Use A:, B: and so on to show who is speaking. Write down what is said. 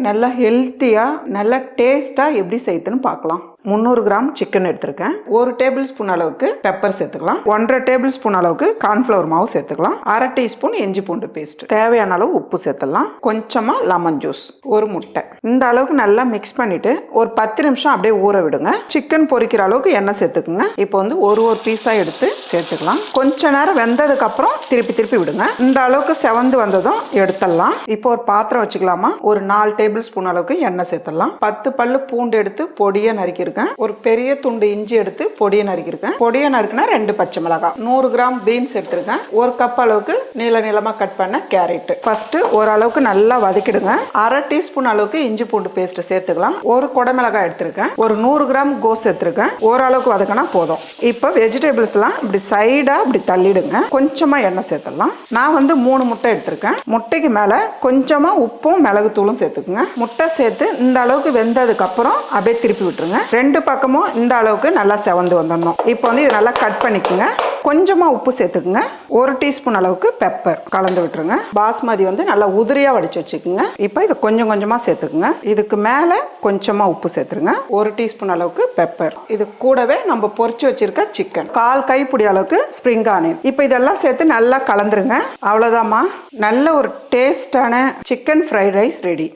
A: நல்லா ஹெல்த்தியாக நல்லா டேஸ்ட்டாக எப்படி செய்யுதுன்னு பார்க்கலாம். 300 கிராம் சிக்கன் எடுத்திருக்கேன். 1 டேபிள் ஸ்பூன் அளவுக்கு பெப்பர் சேர்த்துக்கலாம். 1.5 டேபிள் ஸ்பூன் அளவுக்கு கார்ன்ஃப்ளவர் மாவு சேர்த்துக்கலாம். 1/2 டீஸ்பூன் இஞ்சி பூண்டு பேஸ்ட், தேவையான அளவு உப்பு சேர்த்துக்கலாம். கொஞ்சமா லெமன் ஜூஸ், ஒரு முட்டை. இந்த அளவுக்கு நல்லா மிக்ஸ் பண்ணிட்டு ஒரு 10 நிமிஷம் அப்படியே ஊற விடுங்க. சிக்கன் பொரிக்கிற அளவுக்கு எண்ணெய் சேர்த்துக்குங்க. இப்போ வந்து ஒரு பீஸா எடுத்து சேர்த்துக்கலாம். கொஞ்ச நேரம் வெந்ததுக்கு அப்புறம் திருப்பி விடுங்க. இந்த அளவுக்கு செவந்து வந்ததும் எடுத்துடலாம். இப்போ ஒரு பாத்திரம் வச்சுக்கலாமா. ஒரு 4 டேபிள் ஸ்பூன் அளவுக்கு எண்ணெய் சேர்த்துடலாம். 10 பல்லு பூண்டு எடுத்து பொடியை நறுக்கிருக்கேன். ஒரு பெரிய துண்டு இஞ்சி எடுத்து பொடியை நறுக்கிருக்கேன். பொடியை நறுக்குனா 2 பச்சை மிளகாய், 100 கிராம் பீன்ஸ் எடுத்திருக்கேன். 1 கப் அளவுக்கு நீளமா கட் பண்ண கேரட். ஃபர்ஸ்ட் ஓரளவுக்கு நல்லா வதக்கிடுங்க. 1/2 டீஸ்பூன் அளவுக்கு இஞ்சி பூண்டு பேஸ்ட் சேர்த்துக்கலாம். ஒரு குடமிளகாய் எடுத்திருக்கேன். ஒரு 100 கிராம் கோஸ் எடுத்திருக்கேன். ஓரளவுக்கு வதக்கினா போதும். இப்போ வெஜிடபிள்ஸ் எல்லாம் இப்படி சைடா இப்படி தள்ளிடுங்க. கொஞ்சமா எண்ணெய் சேர்த்துடலாம். நான் வந்து 3 முட்டை எடுத்திருக்கேன். முட்டைக்கு மேல கொஞ்சமா உப்பும் மிளகுத்தூளும் சேர்த்துக்குங்க. முட்டை சேர்த்து இந்த அளவுக்கு வெந்ததுக்கு அப்புறம் அப்படியே திருப்பி விட்டுருங்க. 2 பக்கமும் இந்த அளவுக்கு நல்லா செவந்து வந்துடணும். இப்போ வந்து இது நல்லா கட் பண்ணிக்கோங்க. கொஞ்சமா உப்பு சேர்த்துக்குங்க. 1 டீஸ்பூன் அளவுக்கு பெப்பர் கலந்து விட்டுருங்க. பாஸ்மதி வந்து நல்லா உதிரியா வடிச்சு வச்சுக்கோங்க. இப்போ இது கொஞ்சமா சேர்த்துக்குங்க. இதுக்கு மேல கொஞ்சமா உப்பு சேர்த்துருங்க. 1 டீஸ்பூன் அளவுக்கு பெப்பர். இது கூடவே நம்ம பொரிச்சு வச்சிருக்க சிக்கன், 1/4 கைப்பிடி அளவுக்கு ஸ்ப்ரிங் ஆனியன். இப்போ இதெல்லாம் சேர்த்து நல்லா கலந்துருங்க. அவ்வளவுதாம்மா, நல்ல ஒரு டேஸ்டான சிக்கன் ஃப்ரைட் ரைஸ் ரெடி.